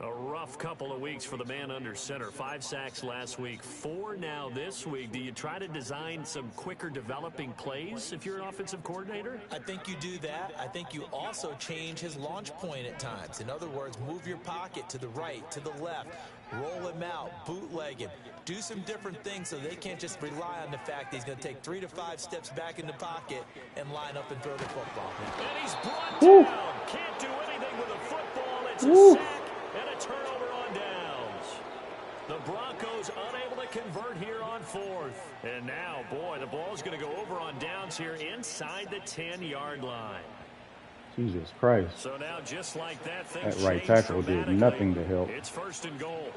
A rough couple of weeks for the man under center. 5 sacks last week, 4 now this week. Do you try to design some quicker developing plays if you're an offensive coordinator? I think you do that. I think you also change his launch point at times. In other words, move your pocket to the right, to the left, roll him out, bootleg him. Do some different things so they can't just rely on the fact that he's going to take 3 to 5 steps back in the pocket and line up and throw the football. And he's brought down. Can't do anything with a football. It's a sack. And a turnover on downs. The Broncos unable to convert here on 4th. And now, boy, the ball's going to go over on downs here inside the 10-yard line. Jesus Christ. So now, just like that, things that right tackle did nothing to help. It's 1st and goal.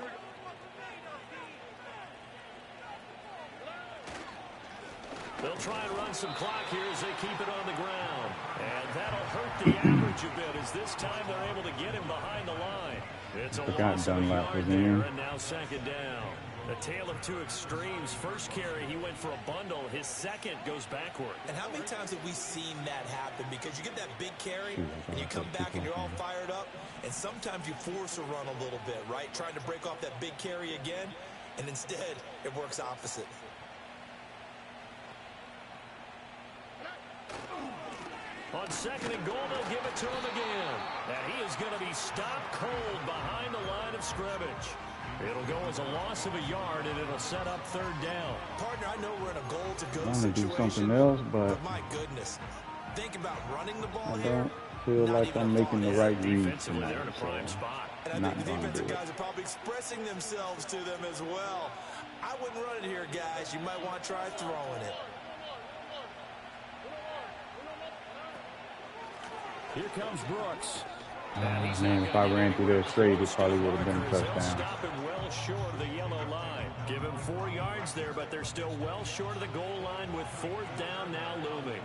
They'll try and run some clock here as they keep it on the ground. And that'll hurt the average a bit as this time they're able to get him behind the line. It's a loss of a yard there, and now 2nd down. A tale of 2 extremes. First carry, he went for a bundle. His second goes backward. And how many times have we seen that happen? Because you get that big carry, and you come back and you're all fired up, and sometimes you force a run a little bit, right? Trying to break off that big carry again, and instead it works opposite. On 2nd and goal, they'll give it to him again. And he is going to be stopped cold behind the line of scrimmage. It'll go as a loss of a yard, and it'll set up 3rd down. Partner, I know we're in a goal-to-go I want to do situation, something else, but my goodness. Think about running the ball I here. don't feel like I'm making the right read Defensively, tonight. they're in a prime spot. And I think the defensive guys are probably expressing themselves to them as well. I wouldn't run it here, guys. You might want to try throwing it. Here comes Brooks. Man, if I ran through there straight, it probably would have been a touchdown. Stop him well short of the yellow line. Give him 4 yards there, but they're still well short of the goal line with 4th down now looming.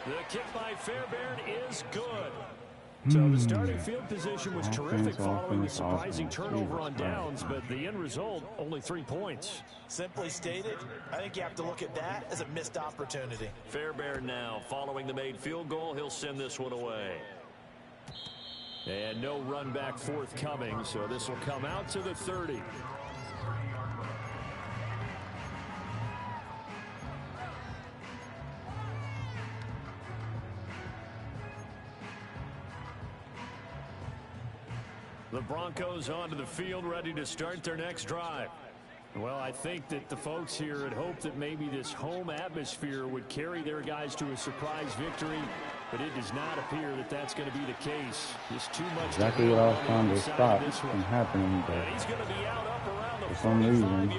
The kick by Fairbairn is good. So the starting field position was terrific following the surprising turnover on downs, but the end result, only 3 points. Simply stated, I think you have to look at that as a missed opportunity. Fairbairn now following the made field goal. He'll send this one away. And no run back forthcoming, so this will come out to the 30. The Broncos onto the field, ready to start their next drive. Well, I think that the folks here had hoped that maybe this home atmosphere would carry their guys to a surprise victory, but it does not appear that that's going to be the case. Just too much. Exactly what I was trying to stop from happening, but he's going to be out up around the for some reason, line.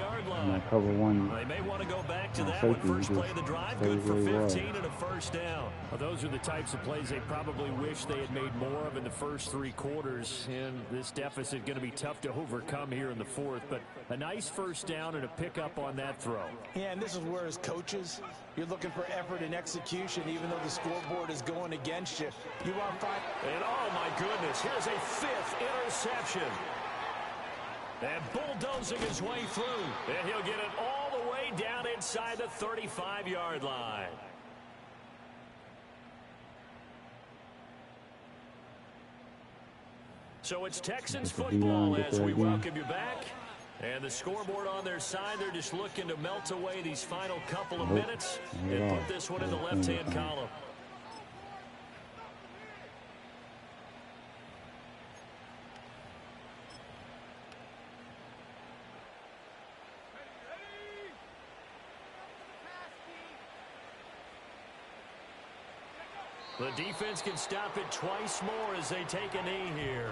I cover one. They may want to go back to that one. First play of the drive, good for 15 and a 1st down. Well, those are the types of plays they probably wish they had made more of in the first 3 quarters, and this deficit going to be tough to overcome here in the 4th, but a nice 1st down and a pickup on that throw. Yeah, and this is where as coaches, you're looking for effort and execution, even though the scoreboard is going against you. You want to find. And oh my goodness, here's a 5th interception. And bulldozing his way through. And he'll get it all the way down inside the 35-yard line. So it's Texans football as we welcome you back. And the scoreboard on their side, they're just looking to melt away these final couple of minutes and put this one in the left-hand column. The defense can stop it twice more as they take a knee here.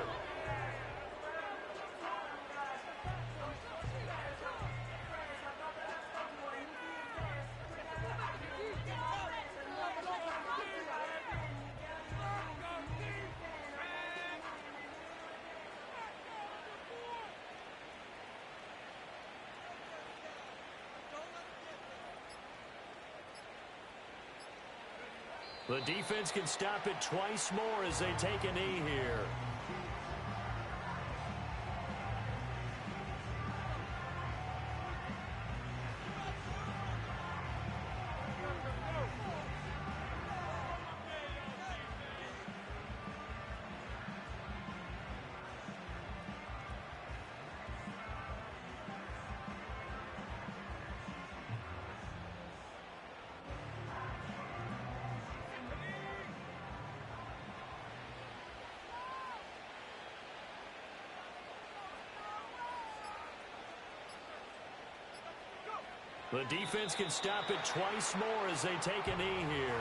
The defense can stop it twice more as they take a knee here. The defense can stop it twice more as they take a knee here.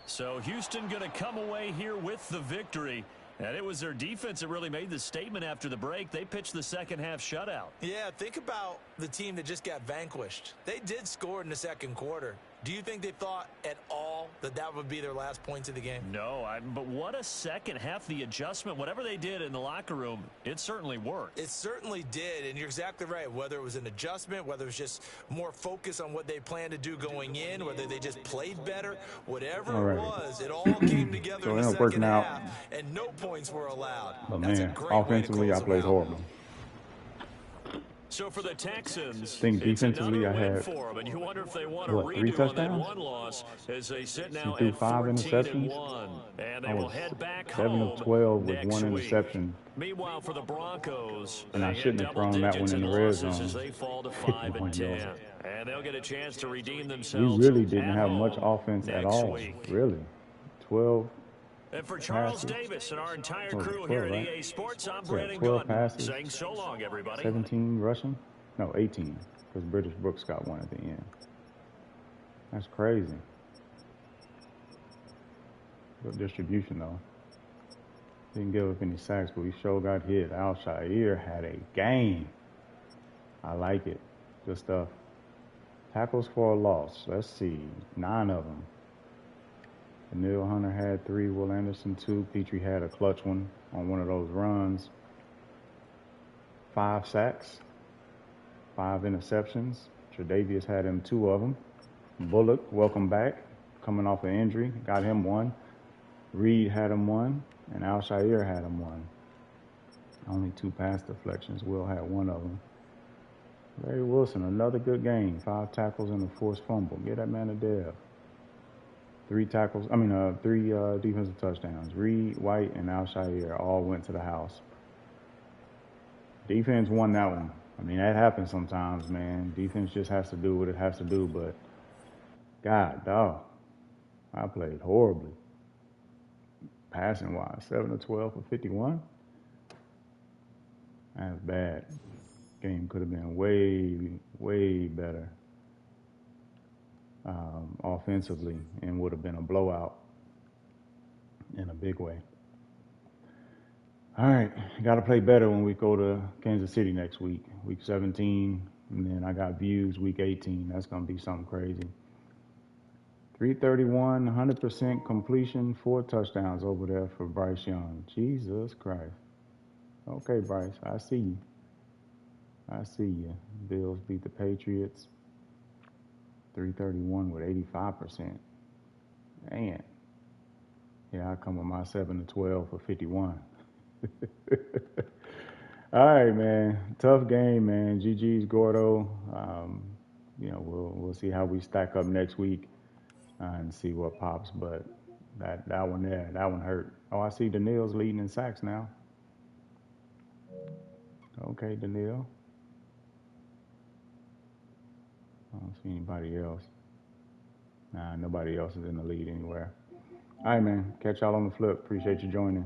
So Houston going to come away here with the victory. And it was their defense that really made the statement after the break. They pitched the second half shutout. Yeah, think about the team that just got vanquished. They did score in the second quarter. Do you think they thought at all that that would be their last points of the game? No, but what a second half. The adjustment, whatever they did in the locker room, it certainly worked. It certainly did, and you're exactly right. Whether it was an adjustment, whether it was just more focus on what they planned to do going in, whether they just played better, whatever it was, it all came together so in the second half, and no points were allowed. But man, offensively, I played horrible. So for the Texans, I think defensively I had for them, and you wonder if they want what, 3 touchdowns? One loss as they sit now threw at 5 interceptions. and they will head back 7 of 12 with 1 interception. Meanwhile, for the Broncos, and I shouldn't have thrown that one in the red zone. As they fall to 5 and 10, and they'll get a chance to redeem themselves. We really didn't have much offense at all. Really, 12. And for Charles Davis and our entire crew 12, here at right? EA Sports, I'm Brandon 12 Gunn passes, saying so long, everybody. 17 rushing? No, 18, because British Brooks got one at the end. That's crazy. Good distribution, though. Didn't give up any sacks, but we sure got hit. Al-Shair had a game. I like it. Good stuff. Tackles for a loss. Let's see. 9 of them. Neil Hunter had 3, Will Anderson 2, Petrie had a clutch one on one of those runs. 5 sacks, 5 interceptions. Tre'Davious had him 2 of them. Bullock, welcome back, coming off an injury, got him 1. Reed had him 1, and Al-Shair had him 1. Only 2 pass deflections. Will had 1 of them. Larry Wilson, another good game. 5 tackles and a forced fumble. Get that man a dub. 3 defensive touchdowns. Reed, White, and Al-Shair all went to the house. Defense won that one. I mean, that happens sometimes, man. Defense just has to do what it has to do, but God, dog, I played horribly. Passing-wise, 7 of 12 for 51. That's bad. Game could have been way, way better. Offensively, and would have been a blowout in a big way. All right, got to play better when we go to Kansas City next week, week 17, and then I got Views week 18. That's going to be something crazy. 331, 100% completion, 4 touchdowns over there for Bryce Young. Jesus Christ. Okay, Bryce, I see you. I see you. Bills beat the Patriots 331 with 85%. Man. Yeah, I come with my 7-12 for 51. All right, man. Tough game, man. GG's Gordo. You know, we'll see how we stack up next week and see what pops. But that one there, that one hurt. Oh, I see Daniil's leading in sacks now. Okay, Daniil. I don't see anybody else. Nah, nobody else is in the lead anywhere. All right, man. Catch y'all on the flip. Appreciate you joining.